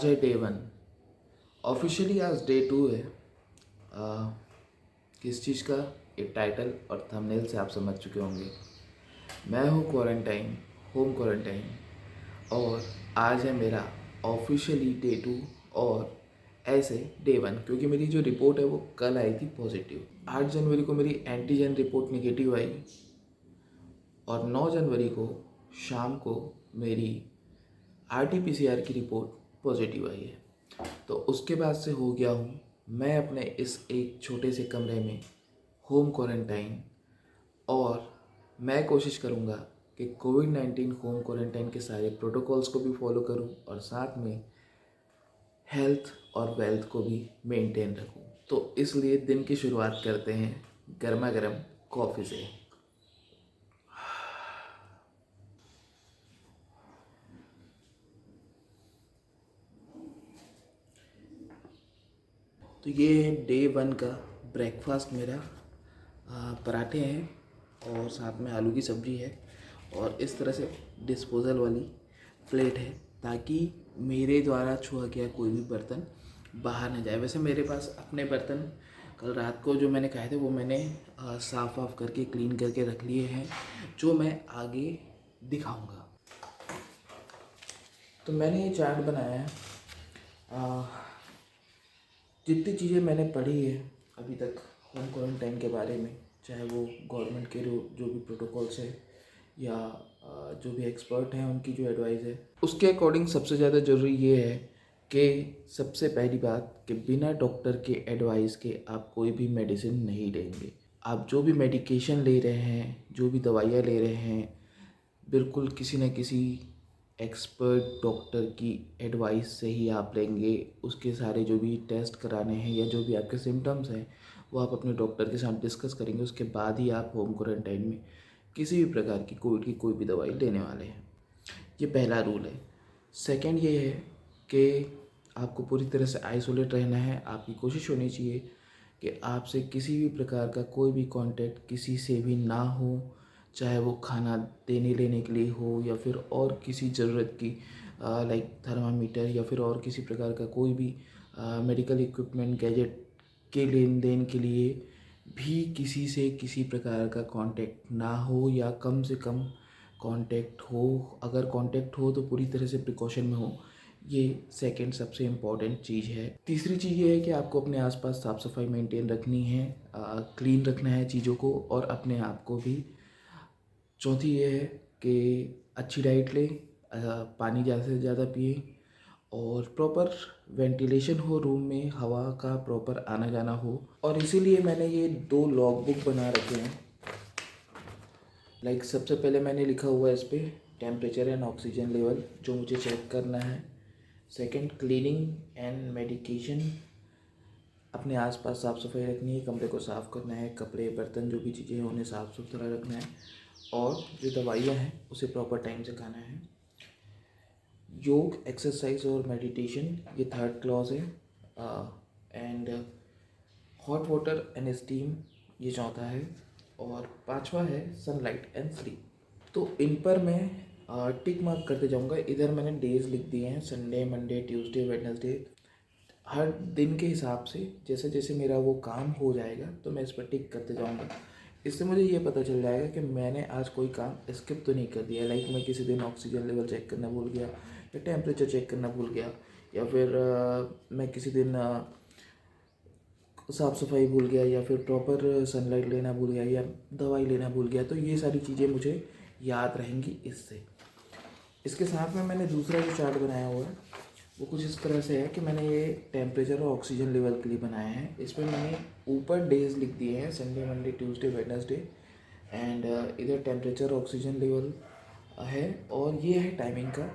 आज है day 1। Officially आज डे 2 है। किस चीज़ का, ये टाइटल और थंबनेल से आप समझ चुके होंगे। मैं हूँ क्वारंटाइन, होम क्वारंटाइन, और आज है मेरा ऑफिशियली डे 2 और ऐसे डे 1, क्योंकि मेरी जो रिपोर्ट है वो कल आई थी पॉजिटिव। 8 जनवरी को मेरी एंटीजन रिपोर्ट नेगेटिव आई और 9 जनवरी को शाम को मेरी RT-PCR की रिपोर्ट पॉजिटिव आई है। तो उसके बाद से हो गया हूँ मैं अपने इस एक छोटे से कमरे में होम क्वारंटाइन, और मैं कोशिश करूँगा कि कोविड-19 होम क्वारंटाइन के सारे प्रोटोकॉल्स को भी फॉलो करूँ और साथ में हेल्थ और वेल्थ को भी मेंटेन रखूँ। तो इसलिए दिन की शुरुआत करते हैं गर्मा गर्म कॉफ़ी से। तो ये है डे 1 का ब्रेकफास्ट मेरा। पराठे हैं और साथ में आलू की सब्ज़ी है और इस तरह से डिस्पोज़ल वाली प्लेट है ताकि मेरे द्वारा छुआ गया कोई भी बर्तन बाहर न जाए। वैसे मेरे पास अपने बर्तन कल रात को जो मैंने खाए थे वो मैंने साफ़ वाफ करके क्लीन करके रख लिए हैं, जो मैं आगे दिखाऊंगा। तो मैंने ये चार्ट बनाया है। जितनी चीज़ें मैंने पढ़ी है अभी तक होम क्वारंटाइन के बारे में, चाहे वो गवर्नमेंट के जो भी प्रोटोकॉल्स है या जो भी एक्सपर्ट हैं उनकी जो एडवाइस है, उसके अकॉर्डिंग सबसे ज़्यादा ज़रूरी ये है कि सबसे पहली बात कि बिना डॉक्टर के एडवाइस के आप कोई भी मेडिसिन नहीं लेंगे। आप जो भी मेडिकेशन ले रहे हैं, जो भी दवाइयाँ ले रहे हैं, बिल्कुल किसी न किसी एक्सपर्ट डॉक्टर की एडवाइस से ही आप लेंगे। उसके सारे जो भी टेस्ट कराने हैं या जो भी आपके सिम्टम्स हैं वो आप अपने डॉक्टर के साथ डिस्कस करेंगे। उसके बाद ही आप होम क्वारंटाइन में किसी भी प्रकार की कोविड की कोई भी दवाई लेने वाले हैं। ये पहला रूल है। सेकंड ये है कि आपको पूरी तरह से आइसोलेट रहना है। आपकी कोशिश होनी चाहिए कि आपसे किसी भी प्रकार का कोई भी कांटेक्ट किसी से भी ना हो, चाहे वो खाना देने लेने के लिए हो या फिर और किसी ज़रूरत की लाइक थर्मामीटर या फिर और किसी प्रकार का कोई भी मेडिकल इक्विपमेंट गैजेट के लेन देन के लिए भी किसी से किसी प्रकार का कांटेक्ट ना हो या कम से कम कांटेक्ट हो। अगर कांटेक्ट हो तो पूरी तरह से प्रिकॉशन में हो। ये सेकंड सबसे इम्पॉर्टेंट चीज़ है। तीसरी चीज़ ये है कि आपको अपने आसपास साफ़ सफाई मेंटेन रखनी है, क्लीन रखना है चीज़ों को और अपने आप को भी। चौथी ये है कि अच्छी डाइट लें, पानी ज़्यादा से ज़्यादा पिए और प्रॉपर वेंटिलेशन हो रूम में, हवा का प्रॉपर आना जाना हो। और इसीलिए मैंने ये 2 लॉग बुक बना रखे हैं। लाइक सबसे पहले मैंने लिखा हुआ है इस पर टेम्परेचर एंड ऑक्सीजन लेवल जो मुझे चेक करना है। सेकंड क्लीनिंग एंड मेडिकेशन, अपने आसपास साफ़ सफाई रखनी है, कमरे को साफ़ करना है, कपड़े बर्तन जो भी चीज़ें हैं उन्हें साफ़ सुथरा रखना है और जो दवाइयाँ हैं उसे प्रॉपर टाइम से खाना है। योग, एक्सरसाइज और मेडिटेशन, ये थर्ड क्लॉज है। And hot water and steam, ये चौथा है। और पांचवा है सनलाइट एंड स्लीप। तो इन पर मैं टिक मार्क करते जाऊंगा। इधर मैंने डेज लिख दिए हैं, संडे, मंडे, ट्यूसडे, वेडनेसडे। हर दिन के हिसाब से जैसे जैसे मेरा वो काम हो जाएगा तो मैं इस पर टिक करते जाऊंगा। इससे मुझे ये पता चल जाएगा कि मैंने आज कोई काम स्किप तो नहीं कर दिया। लाइक मैं किसी दिन ऑक्सीजन लेवल चेक करना भूल गया या टेम्परेचर चेक करना भूल गया या फिर मैं किसी दिन साफ़ सफाई भूल गया या फिर प्रॉपर सनलाइट लेना भूल गया या दवाई लेना भूल गया। तो ये सारी चीज़ें मुझे याद रहेंगी इससे। इसके साथ में मैंने दूसरा जो चार्ट बनाया हुआ है वो कुछ इस तरह से है कि मैंने ये टेम्परेचर और ऑक्सीजन लेवल के लिए बनाया है। इसमें मैंने ऊपर डेज लिख दिए हैं, Sunday, Monday, Tuesday, Wednesday. And इधर टेम्परेचर ऑक्सीजन लेवल है और ये है टाइमिंग का,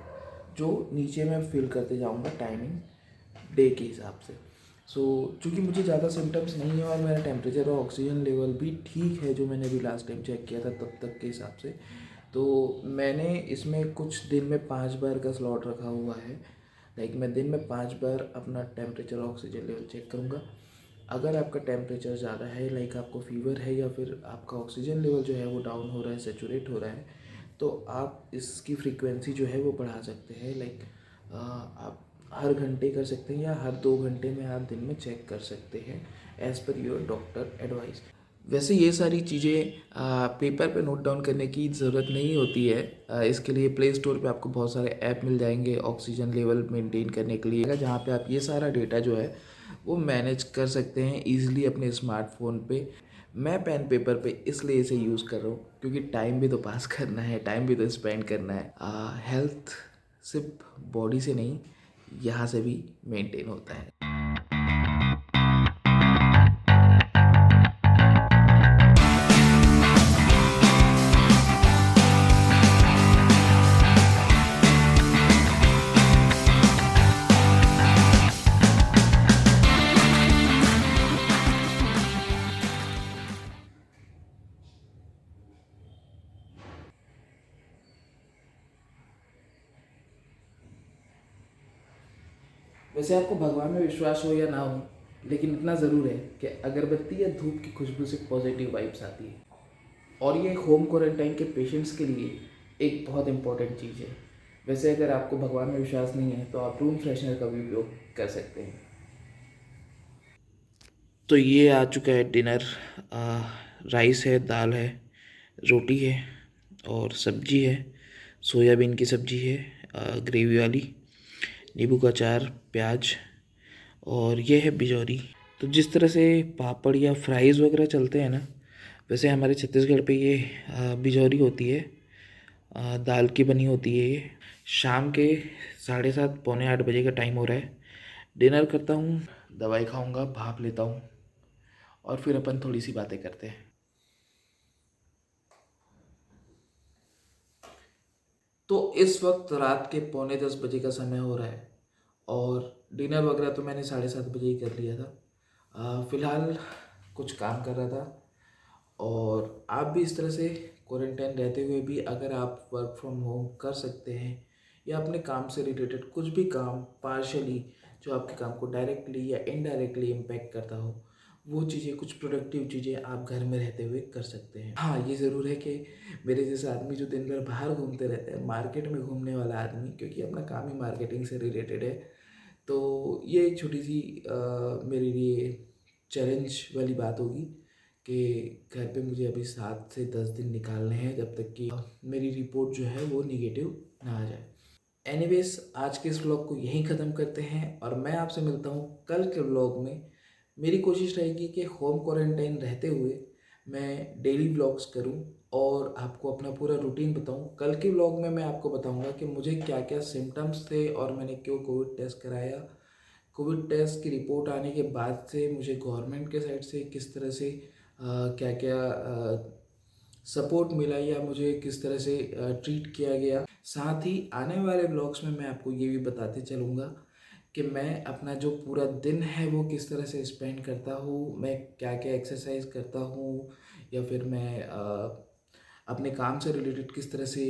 जो नीचे मैं फिल करते जाऊँगा टाइमिंग डे के हिसाब से। चूँकि मुझे ज़्यादा सिम्टम्स नहीं है और मेरा टेम्परेचर और ऑक्सीजन लेवल भी ठीक है जो मैंने अभी लास्ट टाइम चेक किया था तब तक के हिसाब से, तो मैंने इसमें कुछ दिन में 5 बार का स्लॉट रखा हुआ है। लाइक मैं दिन में 5 बार अपना टेम्परेचर ऑक्सीजन लेवल चेक करूँगा। अगर आपका टेम्परेचर ज़्यादा है, लाइक आपको फीवर है या फिर आपका ऑक्सीजन लेवल जो है वो डाउन हो रहा है, सेचुरेट हो रहा है, तो आप इसकी फ्रीक्वेंसी जो है वो बढ़ा सकते हैं। लाइक आप हर घंटे कर सकते हैं या हर 2 घंटे में आप दिन में चेक कर सकते हैं as per your doctor advice. वैसे ये सारी चीज़ें पेपर पे नोट डाउन करने की ज़रूरत नहीं होती है। इसके लिए प्ले स्टोर पे आपको बहुत सारे ऐप मिल जाएंगे ऑक्सीजन लेवल मेंटेन करने के लिए, जहाँ पे आप ये सारा डेटा जो है वो मैनेज कर सकते हैं ईजिली अपने स्मार्टफोन पे। मैं पेन पेपर पे इसलिए इसे यूज़ कर रहा हूँ क्योंकि टाइम भी तो पास करना है, टाइम भी तो स्पेंड करना है। हेल्थ सिर्फ बॉडी से नहीं, यहाँ से भी मेंटेन होता है। वैसे आपको भगवान में विश्वास हो या ना हो, लेकिन इतना ज़रूर है कि अगरबत्ती या धूप की खुशबू से पॉजिटिव वाइब्स आती है, और ये होम क्वारंटाइन के पेशेंट्स के लिए एक बहुत इंपॉर्टेंट चीज़ है। वैसे अगर आपको भगवान में विश्वास नहीं है तो आप रूम फ्रेशनर का भी उपयोग कर सकते हैं। तो ये आ चुका है डिनर। राइस है, दाल है, रोटी है और सब्जी है। सोयाबीन की सब्जी है, ग्रेवी वाली, नींबू का अचार, प्याज, और ये है बिजौरी। तो जिस तरह से पापड़ या फ्राइज़ वगैरह चलते हैं ना, वैसे हमारे छत्तीसगढ़ पे ये बिजौरी होती है, दाल की बनी होती है ये। शाम के 7:30 पौने 8 बजे का टाइम हो रहा है। डिनर करता हूँ, दवाई खाऊंगा, भाप लेता हूँ, और फिर अपन थोड़ी सी बातें करते हैं। तो इस वक्त रात के पौने 10 बजे का समय हो रहा है, और डिनर वगैरह तो मैंने 7:30 बजे ही कर लिया था। फ़िलहाल कुछ काम कर रहा था। और आप भी इस तरह से क्वारंटाइन रहते हुए भी अगर आप वर्क फ्रॉम होम कर सकते हैं, या अपने काम से रिलेटेड कुछ भी काम पार्शली जो आपके काम को डायरेक्टली या इनडायरेक्टली इम्पैक्ट करता हो, वो चीज़ें, कुछ प्रोडक्टिव चीज़ें आप घर में रहते हुए कर सकते हैं। हाँ, ये ज़रूर है कि मेरे जैसा आदमी जो दिन भर बाहर घूमते रहता है, मार्केट में घूमने वाला आदमी, क्योंकि अपना काम ही मार्केटिंग से रिलेटेड है, तो ये एक छोटी सी मेरे लिए चैलेंज वाली बात होगी कि घर पे मुझे अभी 7 से 10 दिन निकालने हैं, जब तक कि मेरी रिपोर्ट जो है वो निगेटिव ना आ जाए। एनीवेज, आज के इस व्लॉग को यहीं ख़त्म करते हैं, और मैं आपसे मिलता हूँ कल के व्लॉग में। मेरी कोशिश रहेगी कि होम क्वारंटाइन रहते हुए मैं डेली व्लॉग्स करूँ और आपको अपना पूरा रूटीन बताऊँ। कल के व्लॉग में मैं आपको बताऊँगा कि मुझे क्या क्या सिम्टम्स थे और मैंने क्यों कोविड टेस्ट कराया। कोविड टेस्ट की रिपोर्ट आने के बाद से मुझे गवर्नमेंट के साइड से किस तरह से क्या क्या सपोर्ट मिला, या मुझे किस तरह से ट्रीट किया गया। साथ ही आने वाले ब्लॉग्स में मैं आपको ये भी बताते चलूँगा कि मैं अपना जो पूरा दिन है वो किस तरह से स्पेंड करता हूँ, मैं क्या क्या एक्सरसाइज करता हूँ, या फिर मैं अपने काम से रिलेटेड किस तरह से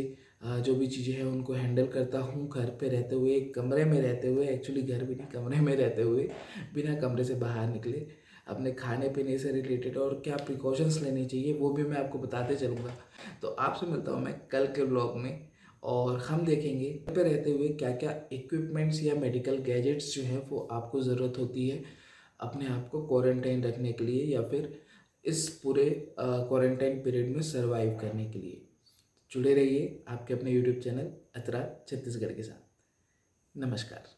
जो भी चीज़ें हैं उनको हैंडल करता हूँ घर पे रहते हुए, कमरे में रहते हुए, एक्चुअली घर भी नहीं, कमरे में रहते हुए, बिना कमरे से बाहर निकले, अपने खाने पीने से रिलेटेड और क्या प्रिकॉशंस लेनी चाहिए वो भी मैं आपको बताते चलूँगा। तो आपसे मिलता हूँ मैं कल के ब्लॉग में, और हम देखेंगे घर पे रहते हुए क्या क्या इक्विपमेंट्स या मेडिकल गैजेट्स जो हैं वो आपको ज़रूरत होती है अपने आप को क्वारंटाइन रखने के लिए, या फिर इस पूरे क्वारंटाइन पीरियड में सरवाइव करने के लिए। जुड़े रहिए आपके अपने यूट्यूब चैनल अतरा छत्तीसगढ़ के साथ। नमस्कार।